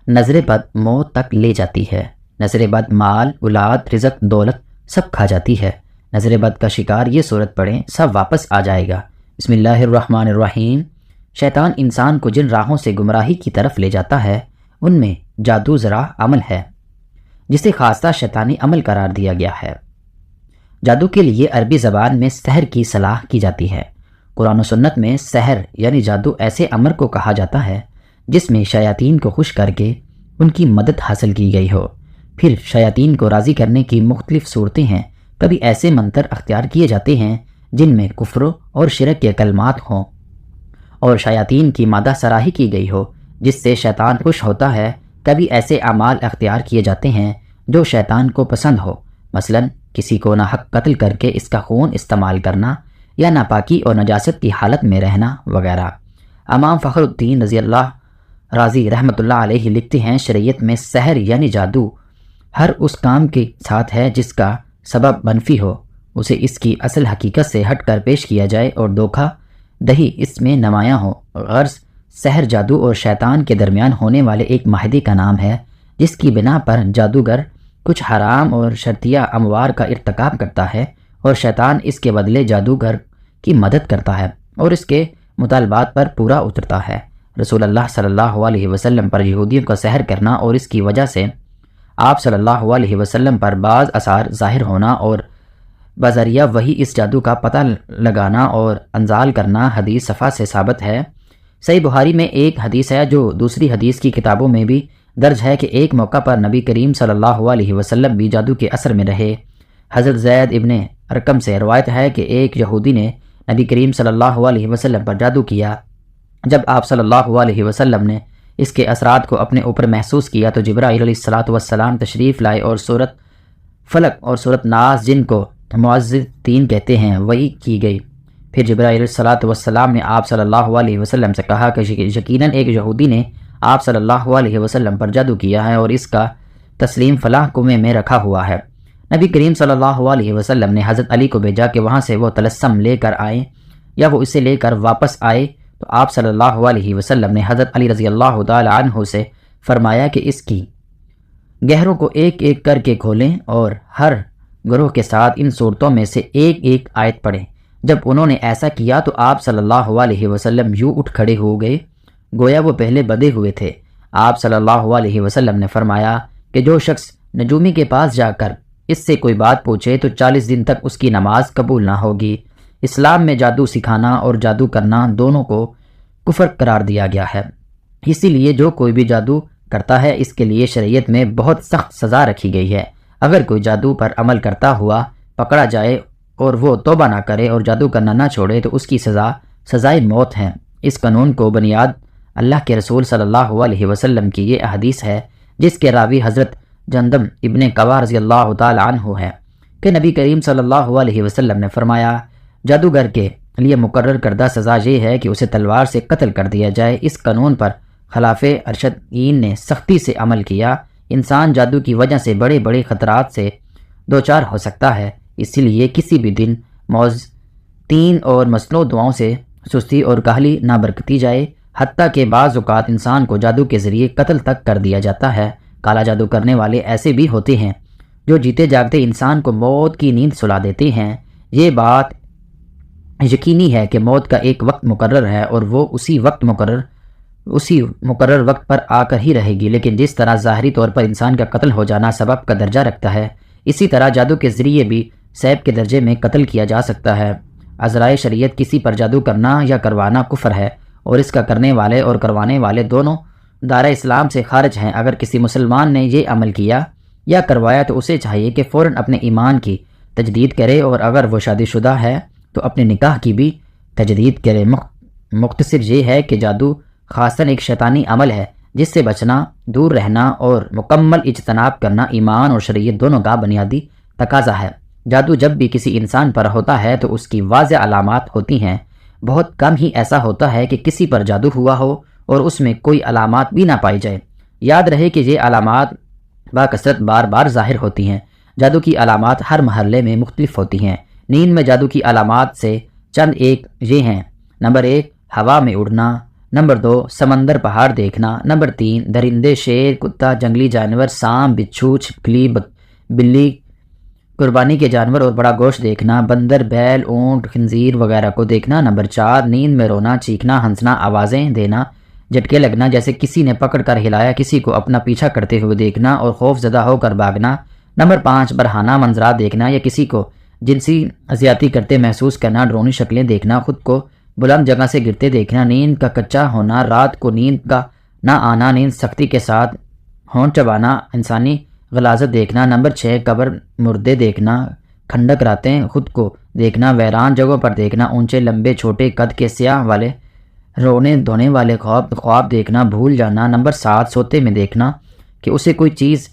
نظر بد موت تک لے جاتی ہے۔ نظر بد مال، اولاد، رزق، دولت سب کھا جاتی ہے۔ نظر بد کا شکار یہ صورت پڑیں سب واپس آ جائے گا۔ بسم اللہ الرحمن الرحیم۔ شیطان انسان کو جن راہوں سے گمراہی کی طرف لے جاتا ہے ان میں جادو ذرا عمل ہے جسے خاصہ شیطانی عمل قرار دیا گیا ہے۔ جادو کے لیے عربی زبان میں سحر کی صلاح کی جاتی ہے۔ قرآن و سنت میں سحر یعنی جادو ایسے امر کو کہا جاتا ہے جس میں شیاطین کو خوش کر کے ان کی مدد حاصل کی گئی ہو۔ پھر شیاطین کو راضی کرنے کی مختلف صورتیں ہیں۔ کبھی ایسے منتر اختیار کیے جاتے ہیں جن میں کفر اور شرک کے کلمات ہوں اور شیاطین کی مادہ سراہی کی گئی ہو جس سے شیطان خوش ہوتا ہے۔ کبھی ایسے اعمال اختیار کیے جاتے ہیں جو شیطان کو پسند ہو، مثلا کسی کو ناحق قتل کر کے اس کا خون استعمال کرنا یا ناپاکی اور نجاست کی حالت میں رہنا وغیرہ۔ امام فخر الدین رضی اللہ راضی رحمۃ اللہ علیہ لکھتے ہیں، شریعت میں سحر یعنی جادو ہر اس کام کے ساتھ ہے جس کا سبب منفی ہو، اسے اس کی اصل حقیقت سے ہٹ کر پیش کیا جائے اور دھوکہ دہی اس میں نمایاں ہو۔ غرض سحر جادو اور شیطان کے درمیان ہونے والے ایک معاہدے کا نام ہے جس کی بنا پر جادوگر کچھ حرام اور شرطیہ اموار کا ارتکاب کرتا ہے اور شیطان اس کے بدلے جادوگر کی مدد کرتا ہے اور اس کے مطالبات پر پورا اترتا ہے۔ رسول اللہ صلی اللہ علیہ وسلم پر یہودیوں کا سحر کرنا اور اس کی وجہ سے آپ صلی اللہ علیہ وسلم پر بعض آثار ظاہر ہونا اور بذریعہ وہی اس جادو کا پتہ لگانا اور انزال کرنا حدیث صفحہ سے ثابت ہے۔ صحیح بخاری میں ایک حدیث ہے جو دوسری حدیث کی کتابوں میں بھی درج ہے کہ ایک موقع پر نبی کریم صلی اللہ علیہ وسلم بھی جادو کے اثر میں رہے۔ حضرت زید ابن ارقم سے روایت ہے کہ ایک یہودی نے نبی کریم صلی اللہ علیہ وسلم پر جادو کیا۔ جب آپ صلی اللہ علیہ وسلم نے اس کے اثرات کو اپنے اوپر محسوس کیا تو جبرائیل علیہ السلام تشریف لائے اور سورۃ فلق اور سورۃ ناس جن کو معوذتین کہتے ہیں وہی کی گئی۔ پھر جبرائیل علیہ السلام نے آپ صلی اللہ علیہ وسلم سے کہا کہ یقیناً ایک یہودی نے آپ صلی اللہ علیہ وسلم پر جادو کیا ہے اور اس کا تسلیم فلاں کنویں میں رکھا ہوا ہے۔ نبی کریم صلی اللہ علیہ وسلم نے حضرت علی کو بھیجا کہ وہاں سے وہ طلسم لے کر آئیں یا وہ اسے لے کر واپس آئے تو آپ صلی اللہ علیہ وسلم نے حضرت علی رضی اللہ تعالی عنہ سے فرمایا کہ اس کی گہروں کو ایک ایک کر کے کھولیں اور ہر گروہ کے ساتھ ان صورتوں میں سے ایک ایک آیت پڑھیں۔ جب انہوں نے ایسا کیا تو آپ صلی اللہ علیہ وسلم یوں اٹھ کھڑے ہو گئے گویا وہ پہلے بدے ہوئے تھے۔ آپ صلی اللہ علیہ وسلم نے فرمایا کہ جو شخص نجومی کے پاس جا کر اس سے کوئی بات پوچھے تو 40 دن تک اس کی نماز قبول نہ ہوگی۔ اسلام میں جادو سکھانا اور جادو کرنا دونوں کو کفر قرار دیا گیا ہے، اسی لیے جو کوئی بھی جادو کرتا ہے اس کے لیے شریعت میں بہت سخت سزا رکھی گئی ہے۔ اگر کوئی جادو پر عمل کرتا ہوا پکڑا جائے اور وہ توبہ نہ کرے اور جادو کرنا نہ چھوڑے تو اس کی سزائے موت ہے۔ اس قانون کو بنیاد اللہ کے رسول صلی اللہ علیہ وسلم کی یہ احادیث ہے جس کے راوی حضرت جندم ابن قوا رضی اللہ تعالی عنہ ہے کہ نبی کریم صلی اللہ علیہ وسلم نے فرمایا جادوگر کے لیے مقرر کردہ سزا یہ ہے کہ اسے تلوار سے قتل کر دیا جائے۔ اس قانون پر خلاف ارشدین نے سختی سے عمل کیا۔ انسان جادو کی وجہ سے بڑے بڑے خطرات سے دوچار ہو سکتا ہے، اسی لیے کسی بھی دن معوذتین اور مسنون دعاؤں سے سستی اور کاہلی نہ برتی جائے، حتیٰ کہ بعض اوقات انسان کو جادو کے ذریعے قتل تک کر دیا جاتا ہے۔ کالا جادو کرنے والے ایسے بھی ہوتے ہیں جو جیتے جاگتے انسان کو موت کی نیند سلا دیتے ہیں۔ یہ بات یقینی ہے کہ موت کا ایک وقت مقرر ہے اور وہ اسی مقرر وقت پر آ کر ہی رہے گی، لیکن جس طرح ظاہری طور پر انسان کا قتل ہو جانا سبب کا درجہ رکھتا ہے اسی طرح جادو کے ذریعے بھی سیب کے درجے میں قتل کیا جا سکتا ہے۔ عذرائے شریعت کسی پر جادو کرنا یا کروانا کفر ہے اور اس کا کرنے والے اور کروانے والے دونوں دائرہ اسلام سے خارج ہیں۔ اگر کسی مسلمان نے یہ عمل کیا یا کروایا تو اسے چاہیے کہ فوراً اپنے ایمان کی تجدید کرے اور اگر وہ شادی شدہ ہے تو اپنے نکاح کی بھی تجدید کرے۔ مختصر یہ ہے کہ جادو خاصاً ایک شیطانی عمل ہے جس سے بچنا، دور رہنا اور مکمل اجتناب کرنا ایمان اور شریعت دونوں کا بنیادی تقاضا ہے۔ جادو جب بھی کسی انسان پر ہوتا ہے تو اس کی واضح علامات ہوتی ہیں۔ بہت کم ہی ایسا ہوتا ہے کہ کسی پر جادو ہوا ہو اور اس میں کوئی علامات بھی نہ پائی جائے۔ یاد رہے کہ یہ علامات باکثرت بار بار ظاہر ہوتی ہیں۔ جادو کی علامات ہر مرحلے میں مختلف ہوتی ہیں۔ نیند میں جادو کی علامات سے چند ایک یہ ہیں: نمبر 1 ہوا میں اڑنا، نمبر 2 سمندر پہاڑ دیکھنا۔ نمبر 3 درندے، شیر، کتا، جنگلی جانور، سانپ، بچھو، چھپکلی، بلی، قربانی کے جانور اور بڑا گوشت دیکھنا۔ بندر، بیل، اونٹ، خنزیر وغیرہ کو دیکھنا۔ نمبر 4 نیند میں رونا، چیخنا، ہنسنا، آوازیں دینا، جھٹکے لگنا جیسے کسی نے پکڑ کر ہلایا، کسی کو اپنا پیچھا کرتے ہوئے دیکھنا اور خوف زدہ ہو کر بھاگنا۔ نمبر 5 برہانہ منظرات دیکھنا یا کسی کو جنسی زیادتی کرتے محسوس کرنا، ڈرونی شکلیں دیکھنا، خود کو بلند جگہ سے گرتے دیکھنا، نیند کا کچا ہونا، رات کو نیند کا نہ آنا، نیند سختی کے ساتھ ہونٹ چبانا، انسانی غلاظت دیکھنا۔ نمبر 6 قبر مردے دیکھنا، کھنڈک راتیں خود کو دیکھنا، ویران جگہوں پر دیکھنا، اونچے لمبے چھوٹے قد کے سیاہ والے رونے دھونے والے خواب دیکھنا، بھول جانا۔ نمبر 7 سوتے میں دیکھنا کہ اسے کوئی چیز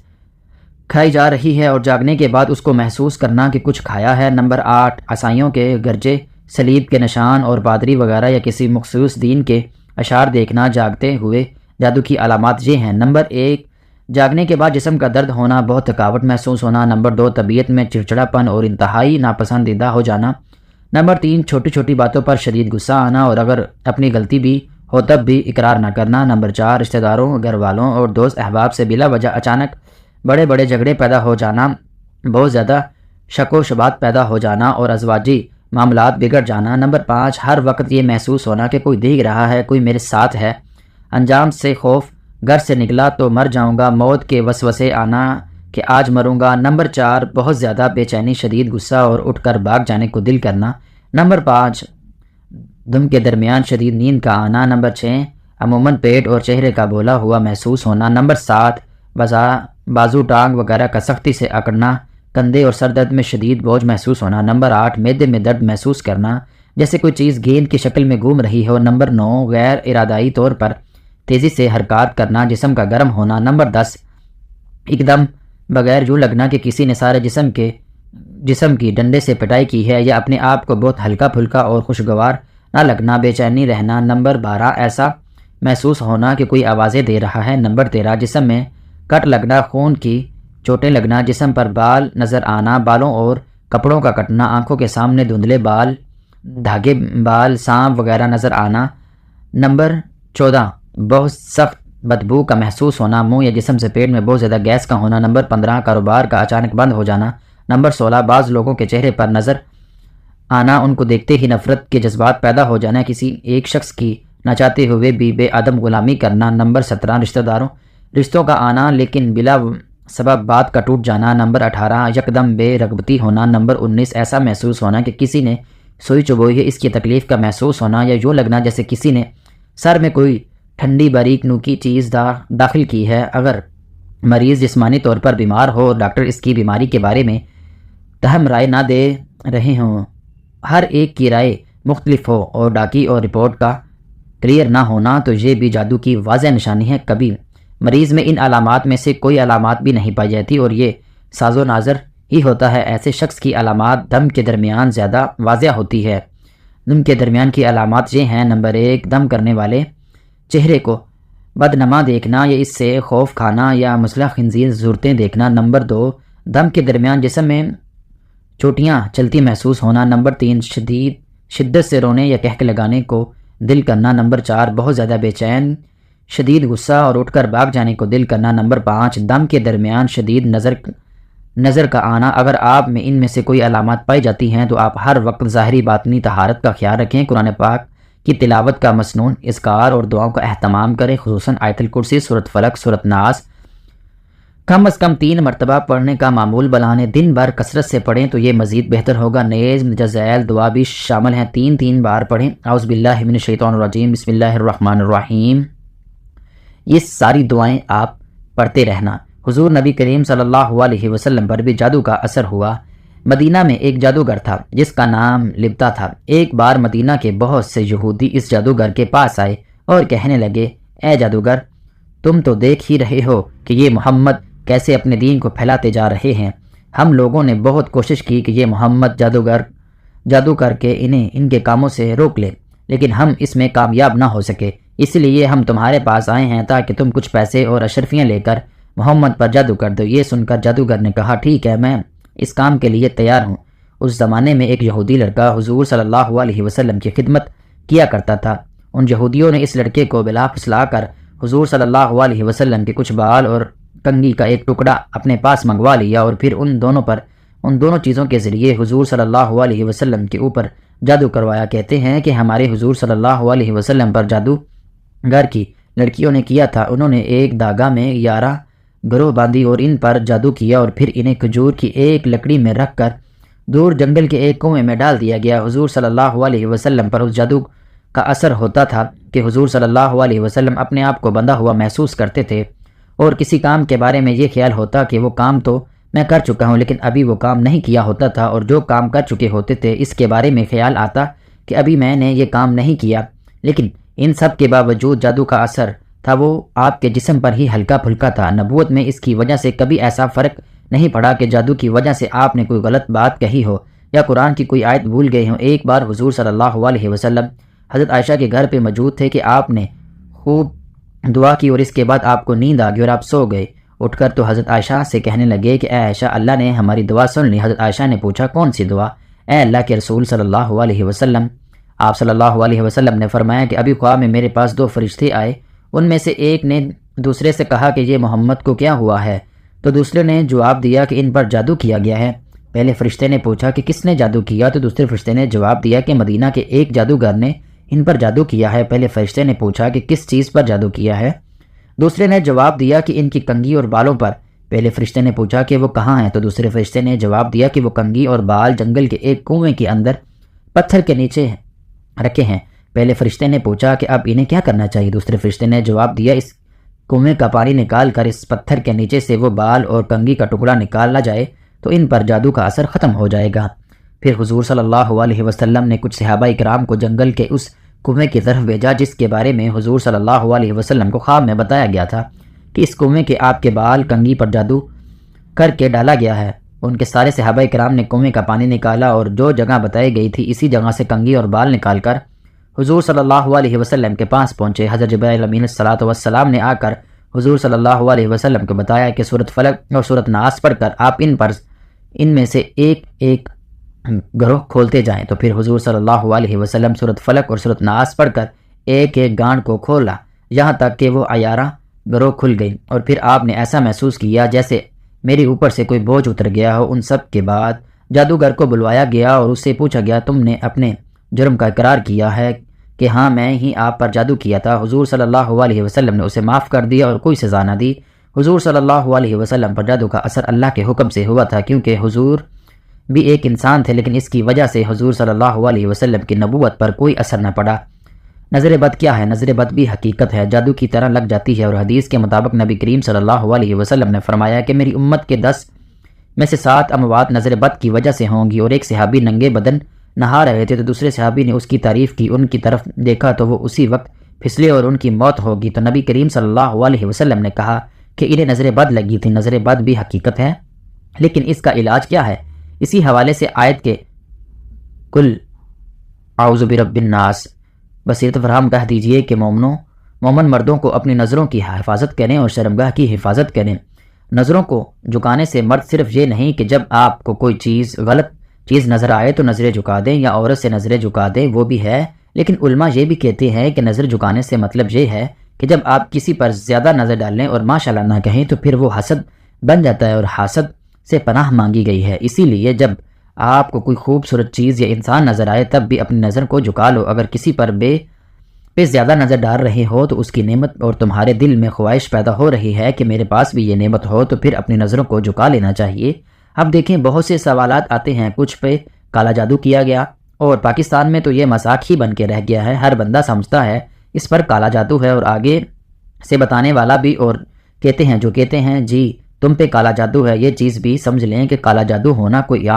کھائی جا رہی ہے اور جاگنے کے بعد اس کو محسوس کرنا کہ کچھ کھایا ہے۔ نمبر 8 عیسائیوں کے گرجے، صلیب کے نشان اور پادری وغیرہ یا کسی مخصوص دین کے اشعار دیکھنا، جاگتے ہوئے جادو کی علامات یہ ہیں۔ نمبر 1 جاگنے کے بعد جسم کا درد ہونا، بہت تھکاوٹ محسوس ہونا۔ نمبر 2 طبیعت میں چڑچڑاپن اور انتہائی ناپسندیدہ ہو جانا۔ نمبر 3 چھوٹی چھوٹی باتوں پر شدید غصہ آنا اور اگر اپنی غلطی بھی ہو تب بھی اقرار نہ کرنا۔ نمبر 4 رشتہ داروں، گھر والوں اور دوست احباب سے بلا وجہ اچانک بڑے بڑے جھگڑے پیدا ہو جانا، بہت زیادہ شک و شبہات پیدا ہو جانا اور ازواجی معاملات بگڑ جانا۔ نمبر 5 ہر وقت یہ محسوس ہونا کہ کوئی دیکھ رہا ہے، کوئی میرے ساتھ ہے، انجام سے خوف، گھر سے نکلا تو مر جاؤں گا، موت کے وسوسے آنا کہ آج مروں گا۔ نمبر 4 بہت زیادہ بے چینی، شدید غصہ اور اٹھ کر بھاگ جانے کو دل کرنا۔ نمبر 5 دم کے درمیان شدید نیند کا آنا۔ نمبر 6 عموماً پیٹ اور چہرے کا بولا ہوا محسوس ہونا۔ نمبر 7 بازو، ٹانگ وغیرہ کا سختی سے اکڑنا، کندھے اور سر درد میں شدید بوجھ محسوس ہونا۔ نمبر 8 معدے میں درد محسوس کرنا جیسے کوئی چیز گیند کی شکل میں گھوم رہی ہو۔ نمبر 9 غیر ارادائی طور پر تیزی سے حرکات کرنا، جسم کا گرم ہونا۔ نمبر 10 ایک دم بغیر یوں لگنا کہ کسی نے سارے جسم کی ڈنڈے سے پٹائی کی ہے یا اپنے آپ کو بہت ہلکا پھلکا اور خوشگوار نہ لگنا، بے چینی رہنا۔ نمبر 12 ایسا محسوس ہونا کہ کوئی آوازیں دے رہا ہے۔ نمبر 13 جسم میں کٹ لگنا، خون کی چوٹیں لگنا، جسم پر بال نظر آنا، بالوں اور کپڑوں کا کٹنا، آنکھوں کے سامنے دھندلے بال، دھاگے بال، سانپ وغیرہ نظر آنا۔ نمبر 14 بہت سخت بدبو کا محسوس ہونا، منہ یا جسم سے پیٹ میں بہت زیادہ گیس کا ہونا۔ نمبر 15 کاروبار کا اچانک بند ہو جانا۔ نمبر 16 بعض لوگوں کے چہرے پر نظر آنا، ان کو دیکھتے ہی نفرت کے جذبات پیدا ہو جانا، کسی ایک شخص کی نہ چاہتے ہوئے بھی بے ادب غلامی کرنا۔ نمبر 17 رشتوں کا آنا لیکن بلا سبب بات کا ٹوٹ جانا۔ نمبر 18 یکدم بے رغبتی ہونا۔ نمبر 19 ایسا محسوس ہونا کہ کسی نے سوئی چبوئی ہے، اس کی تکلیف کا محسوس ہونا یا یوں لگنا جیسے کسی نے سر میں کوئی ٹھنڈی باریک نوکی چیز داخل کی ہے۔ اگر مریض جسمانی طور پر بیمار ہو اور ڈاکٹر اس کی بیماری کے بارے میں تہم رائے نہ دے رہے ہوں، ہر ایک کی رائے مختلف ہو اور ڈاکی اور رپورٹ کا کلیئر نہ ہونا، تو یہ بھی جادو کی واضح نشانی ہے۔ کبھی مریض میں ان علامات میں سے کوئی علامات بھی نہیں پائی جاتی اور یہ ساز و ناظر ہی ہوتا ہے۔ ایسے شخص کی علامات دم کے درمیان زیادہ واضح ہوتی ہے۔ دم کے درمیان کی علامات یہ ہیں۔ نمبر 1 دم کرنے والے چہرے کو بدنما دیکھنا یا اس سے خوف کھانا یا مسلح خنزیر صورتیں دیکھنا۔ نمبر 2 دم کے درمیان جسم میں چوٹیاں چلتی محسوس ہونا۔ نمبر 3 شدت سے رونے یا قہقہ لگانے کو دل کرنا۔ نمبر 4 بہت زیادہ بے چین، شدید غصہ اور اٹھ کر بھاگ جانے کو دل کرنا۔ نمبر 5 دم کے درمیان شدید نظر کا آنا۔ اگر آپ میں ان میں سے کوئی علامات پائی جاتی ہیں تو آپ ہر وقت ظاہری باطنی طہارت کا خیال رکھیں، قرآن پاک کی تلاوت کا مسنون اذکار اور دعاؤں کا اہتمام کریں، خصوصاً آیت الکرسی، سورۃ فلق، سورۃ ناس کم از کم 3 مرتبہ پڑھنے کا معمول بنائیں۔ دن بھر کثرت سے پڑھیں تو یہ مزید بہتر ہوگا۔ نیز جزائل دعا بھی شامل ہیں، 3 بار پڑھیں۔ اعوذ باللہ من الشیطان الرجیم، بسم اللہ الرحمن الرحیم۔ یہ ساری دعائیں آپ پڑھتے رہنا۔ حضور نبی کریم صلی اللہ علیہ وسلم پر بھی جادو کا اثر ہوا۔ مدینہ میں ایک جادوگر تھا جس کا نام لبتا تھا۔ ایک بار مدینہ کے بہت سے یہودی اس جادوگر کے پاس آئے اور کہنے لگے، اے جادوگر، تم تو دیکھ ہی رہے ہو کہ یہ محمد کیسے اپنے دین کو پھیلاتے جا رہے ہیں۔ ہم لوگوں نے بہت کوشش کی کہ یہ محمد جادو کر کے انہیں ان کے کاموں سے روک لے، لیکن ہم اس میں کامیاب نہ ہو سکے۔ اس لیے ہم تمہارے پاس آئے ہیں تاکہ تم کچھ پیسے اور اشرفیاں لے کر محمد پر جادو کر دو۔ یہ سن کر جادوگر نے کہا، ٹھیک ہے، میں اس کام کے لیے تیار ہوں۔ اس زمانے میں ایک یہودی لڑکا حضور صلی اللہ علیہ وسلم کی خدمت کیا کرتا تھا۔ ان یہودیوں نے اس لڑکے کو بلا پھسلا کر حضور صلی اللہ علیہ وسلم کے کچھ بال اور کنگھی کا ایک ٹکڑا اپنے پاس منگوا لیا اور پھر ان دونوں چیزوں کے ذریعے حضور صلی اللہ علیہ وسلم کے اوپر جادو کروایا۔ کہتے ہیں کہ ہمارے حضور صلی اللہ علیہ وسلم پر جادو گر کی لڑکیوں نے کیا تھا۔ انہوں نے ایک داغا میں 11 گروہ باندھی اور ان پر جادو کیا اور پھر انہیں کھجور کی ایک لکڑی میں رکھ کر دور جنگل کے ایک کنویں میں ڈال دیا گیا۔ حضور صلی اللہ علیہ وسلم پر اس جادو کا اثر ہوتا تھا کہ حضور صلی اللہ علیہ وسلم اپنے آپ کو بندھا ہوا محسوس کرتے تھے، اور کسی کام کے بارے میں یہ خیال ہوتا کہ وہ کام تو میں کر چکا ہوں لیکن ابھی وہ کام نہیں کیا ہوتا تھا، اور جو کام کر چکے ہوتے تھے اس کے بارے میں خیال آتا کہ ابھی میں نے یہ کام نہیں کیا۔ لیکن ان سب کے باوجود جادو کا اثر تھا وہ آپ کے جسم پر ہی ہلکا پھلکا تھا۔ نبوت میں اس کی وجہ سے کبھی ایسا فرق نہیں پڑا کہ جادو کی وجہ سے آپ نے کوئی غلط بات کہی ہو یا قرآن کی کوئی آیت بھول گئے ہوں۔ ایک بار حضور صلی اللہ علیہ وسلم حضرت عائشہ کے گھر پہ موجود تھے کہ آپ نے خوب دعا کی اور اس کے بعد آپ کو نیند آ گئی اور آپ سو گئے۔ اٹھ کر تو حضرت عائشہ سے کہنے لگے کہ اے عائشہ، اللہ نے ہماری دعا سن لی۔ حضرت عائشہ نے پوچھا کون سی دعا؟ اے اللہ کے رسول صلی اللہ علیہ وسلم، آپ صلی اللہ علیہ وسلم نے فرمایا کہ ابھی خواب میں میرے پاس 2 فرشتے آئے، ان میں سے ایک نے دوسرے سے کہا کہ یہ محمد کو کیا ہوا ہے؟ تو دوسرے نے جواب دیا کہ ان پر جادو کیا گیا ہے۔ پہلے فرشتے نے پوچھا کہ کس نے جادو کیا؟ تو دوسرے فرشتے نے جواب دیا کہ مدینہ کے ایک جادوگر نے ان پر جادو کیا ہے۔ پہلے فرشتے نے پوچھا کہ کس چیز پر جادو کیا ہے؟ دوسرے نے جواب دیا کہ ان کی کنگھی اور بالوں پر۔ پہلے فرشتے نے پوچھا کہ وہ کہاں ہیں؟ تو دوسرے فرشتے نے جواب دیا کہ وہ کنگھی اور بال جنگل کے ایک کنویں کے اندر پتھر کے نیچے رکھے ہیں۔ پہلے فرشتے نے پوچھا کہ اب انہیں کیا کرنا چاہیے؟ دوسرے فرشتے نے جواب دیا اس کنویں کا پانی نکال کر اس پتھر کے نیچے سے وہ بال اور کنگھی کا ٹکڑا نکالا جائے تو ان پر جادو کا اثر ختم ہو جائے گا۔ پھر حضور صلی اللہ علیہ وسلم نے کچھ صحابہ کرام کو جنگل کے اس کنویں کی طرف بھیجا جس کے بارے میں حضور صلی اللہ علیہ وسلم کو خواب میں بتایا گیا تھا کہ اس کنویں کے آپ کے بال کنگھی پر جادو کر کے ڈالا گیا ہے۔ ان کے سارے صحابہ کرام نے کنویں کا پانی نکالا اور جو جگہ بتائی گئی تھی اسی جگہ سے کنگھی اور بال نکال کر حضور صلی اللہ علیہ وسلم کے پاس پہنچے۔ حضرت جبرائیل امین الصلاۃ والسلام نے آ کر حضور صلی اللہ علیہ وسلم کو بتایا کہ سورۃ فلق اور سورۃ ناس پڑھ کر آپ ان میں سے ایک ایک گروہ کھولتے جائیں۔ تو پھر حضور صلی اللہ علیہ وسلم سورۃ فلق اور سورۃ ناس پڑھ کر ایک ایک گانٹ کو کھولا یہاں تک کہ وہ 11 گروہ کھل گئی، اور پھر آپ نے ایسا محسوس کیا جیسے میرے اوپر سے کوئی بوجھ اتر گیا ہو۔ ان سب کے بعد جادوگر کو بلوایا گیا اور اس سے پوچھا گیا تم نے اپنے جرم کا اقرار کیا ہے کہ ہاں میں ہی آپ پر جادو کیا تھا؟ حضور صلی اللہ علیہ وسلم نے اسے معاف کر دیا اور کوئی سزا نہ دی۔ حضور صلی اللہ علیہ وسلم پر جادو کا اثر اللہ کے حکم سے ہوا تھا، کیونکہ حضور بھی ایک انسان تھے، لیکن اس کی وجہ سے حضور صلی اللہ علیہ وسلم کی نبوت پر کوئی اثر نہ پڑا۔ نظر بد کیا ہے؟ نظر بد بھی حقیقت ہے، جادو کی طرح لگ جاتی ہے، اور حدیث کے مطابق نبی کریم صلی اللہ علیہ وسلم نے فرمایا کہ میری امت کے 10 میں سے 7 اموات نظر بد کی وجہ سے ہوں گی۔ اور ایک صحابی ننگے بدن نہا رہے تھے تو دوسرے صحابی نے اس کی تعریف کی، ان کی طرف دیکھا تو وہ اسی وقت پھسلے اور ان کی موت ہوگی۔ تو نبی کریم صلی اللہ علیہ وسلم نے کہا کہ انہیں نظر بد لگی تھی۔ نظر بد بھی حقیقت ہے، لیکن اس کا علاج کیا ہے؟ اسی حوالے سے آیت کے کل اعوذ برب الناس بصیرت فراہم کہہ دیجئے کہ مومن مردوں کو اپنی نظروں کی حفاظت کریں اور شرمگاہ کی حفاظت کریں۔ نظروں کو جھکانے سے مرد صرف یہ نہیں کہ جب آپ کو کوئی غلط چیز نظر آئے تو نظریں جھکا دیں یا عورت سے نظریں جھکا دیں، وہ بھی ہے، لیکن علماء یہ بھی کہتے ہیں کہ نظر جھکانے سے مطلب یہ ہے کہ جب آپ کسی پر زیادہ نظر ڈالیں اور ماشاءاللہ نہ کہیں تو پھر وہ حسد بن جاتا ہے، اور حسد سے پناہ مانگی گئی ہے۔ اسی لیے جب آپ کو کوئی خوبصورت چیز یا انسان نظر آئے تب بھی اپنی نظر کو جھکا لو۔ اگر کسی پر پہ زیادہ نظر ڈال رہے ہو تو اس کی نعمت اور تمہارے دل میں خواہش پیدا ہو رہی ہے کہ میرے پاس بھی یہ نعمت ہو، تو پھر اپنی نظروں کو جھکا لینا چاہیے۔ اب دیکھیں بہت سے سوالات آتے ہیں، کچھ پہ کالا جادو کیا گیا اور پاکستان میں تو یہ مذاق ہی بن کے رہ گیا ہے، ہر بندہ سمجھتا ہے اس پر کالا جادو ہے، اور آگے سے بتانے والا بھی اور کہتے ہیں جی تم پہ کالا جادو ہے۔ یہ چیز بھی سمجھ لیں کہ کالا جادو ہونا کوئی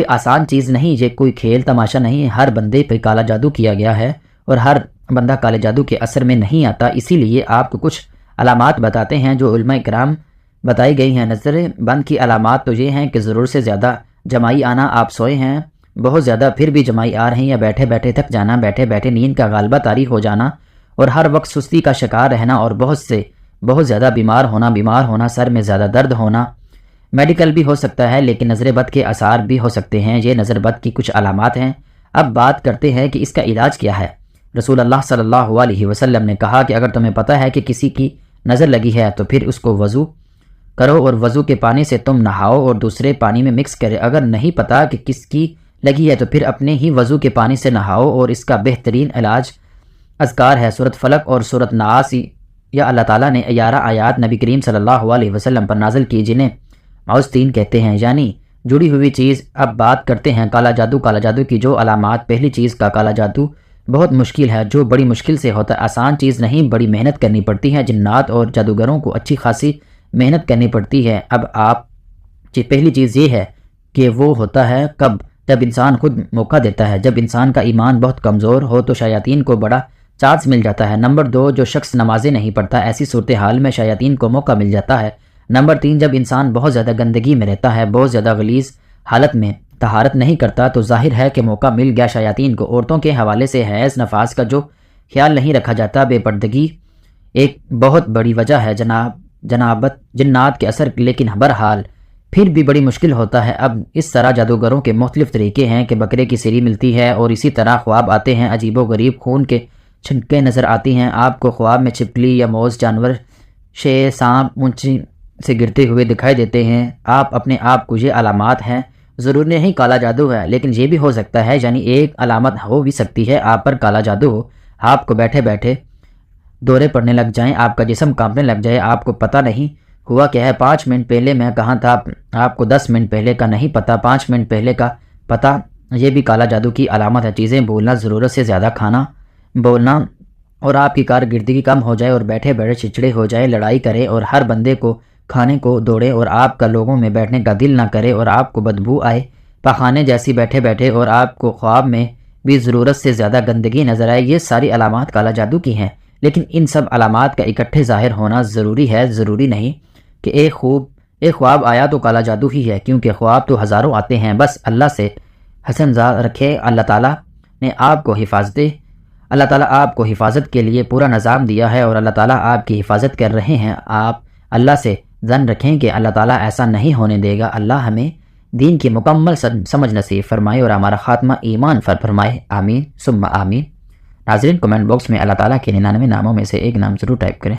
آسان چیز نہیں، یہ کوئی کھیل تماشا نہیں ہے، ہر بندے پہ کالا جادو کیا گیا ہے اور ہر بندہ کالے جادو کے اثر میں نہیں آتا۔ اسی لیے آپ کو کچھ علامات بتاتے ہیں جو علماء کرام بتائی گئی ہیں۔ نظر بند کی علامات تو یہ ہیں کہ ضرور سے زیادہ جمائی آنا، آپ سوئے ہیں بہت زیادہ پھر بھی جمائی آ رہے ہیں، یا بیٹھے بیٹھے تھک جانا، بیٹھے بیٹھے نیند کا غالبہ طاری ہو جانا، اور ہر وقت سستی کا شکار رہنا، اور بہت زیادہ بیمار ہونا، سر میں زیادہ درد ہونا۔ میڈیکل بھی ہو سکتا ہے، لیکن نظر بد کے آثار بھی ہو سکتے ہیں۔ یہ نظر بد کی کچھ علامات ہیں۔ اب بات کرتے ہیں کہ اس کا علاج کیا ہے۔ رسول اللہ صلی اللہ علیہ وسلم نے کہا کہ اگر تمہیں پتہ ہے کہ کسی کی نظر لگی ہے تو پھر اس کو وضو کرو اور وضو کے پانی سے تم نہاؤ اور دوسرے پانی میں مکس کرے۔ اگر نہیں پتہ کہ کس کی لگی ہے تو پھر اپنے ہی وضو کے پانی سے نہاؤ، اور اس کا بہترین علاج اذکار ہے سورۃ فلق اور سورۃ ناس، یا اللہ تعالیٰ نے 11 آیات نبی کریم صلی اللہ علیہ وسلم پر نازل کی جنہیں معوذتین کہتے ہیں، یعنی جڑی ہوئی چیز۔ اب بات کرتے ہیں کالا جادو۔ کالا جادو کی جو علامات۔ پہلی چیز کا کالا جادو بہت مشکل ہے، جو بڑی مشکل سے ہوتا ہے، آسان چیز نہیں، بڑی محنت کرنی پڑتی ہے۔ جنات اور جادوگروں کو اچھی خاصی محنت کرنی پڑتی ہے۔ اب پہلی چیز یہ ہے کہ وہ ہوتا ہے کب؟ جب انسان خود موقع دیتا ہے۔ جب انسان کا ایمان بہت کمزور ہو تو شیاطین کو بڑا چانس مل جاتا ہے۔ نمبر 2، جو شخص نمازیں نہیں پڑھتا، ایسی صورتحال میں شیاطین کو موقع مل جاتا ہے۔ نمبر 3، جب انسان بہت زیادہ گندگی میں رہتا ہے، بہت زیادہ غلیظ حالت میں طہارت نہیں کرتا، تو ظاہر ہے کہ موقع مل گیا شیاطین کو۔ عورتوں کے حوالے سے حیض نفاس کا جو خیال نہیں رکھا جاتا، بے پردگی ایک بہت بڑی وجہ ہے جنات کے اثر، لیکن بہرحال پھر بھی بڑی مشکل ہوتا ہے۔ اب اس طرح جادوگروں کے مختلف طریقے ہیں کہ بکرے کی سری ملتی ہے، اور اسی طرح خواب آتے ہیں، عجیب و غریب خون کے چھنکے نظر آتی ہیں، آپ کو خواب میں چھپکلی یا موز جانور، شیر، سانپ اونچی سے گرتے ہوئے دکھائی دیتے ہیں۔ آپ اپنے آپ کو یہ علامات ہیں، ضرور نہیں کالا جادو ہے، لیکن یہ بھی ہو سکتا ہے، یعنی ایک علامت ہو بھی سکتی ہے آپ پر کالا جادو ہو، آپ کو بیٹھے بیٹھے دورے پڑنے لگ جائیں، آپ کا جسم کانپنے لگ جائے، آپ کو پتہ نہیں ہوا کیا ہے، 5 منٹ پہلے میں کہاں تھا، آپ کو 10 منٹ پہلے کا نہیں پتہ، 5 منٹ پہلے کا پتہ، یہ بھی کالا جادو کی علامت ہے۔ چیزیں بولنا، ضرورت سے زیادہ کھانا بولنا، اور آپ کی کارکردگی کم ہو جائے اور بیٹھے بیٹھے چڑچڑے ہو جائے، لڑائی کرے اور ہر بندے کو کھانے کو دوڑے اور آپ کا لوگوں میں بیٹھنے کا دل نہ کرے اور آپ کو بدبو آئے پخانے جیسی بیٹھے بیٹھے، اور آپ کو خواب میں بھی ضرورت سے زیادہ گندگی نظر آئے، یہ ساری علامات کالا جادو کی ہیں۔ لیکن ان سب علامات کا اکٹھے ظاہر ہونا ضروری ہے، ضروری نہیں کہ ایک خواب آیا تو کالا جادو ہی ہے، کیونکہ خواب تو ہزاروں آتے ہیں۔ بس اللہ سے حسن ظن رکھے، اللہ تعالیٰ آپ کو حفاظت کے لیے پورا نظام دیا ہے، اور اللہ تعالیٰ آپ کی حفاظت کر رہے ہیں۔ آپ اللہ سے ظن رکھیں کہ اللہ تعالیٰ ایسا نہیں ہونے دے گا۔ اللہ ہمیں دین کی مکمل سمجھ نصیب فرمائے اور ہمارا خاتمہ ایمان پر فرمائے، آمین ثم آمین۔ ناظرین، کمنٹ باکس میں اللہ تعالیٰ کے 99 ناموں میں سے ایک نام ضرور ٹائپ کریں۔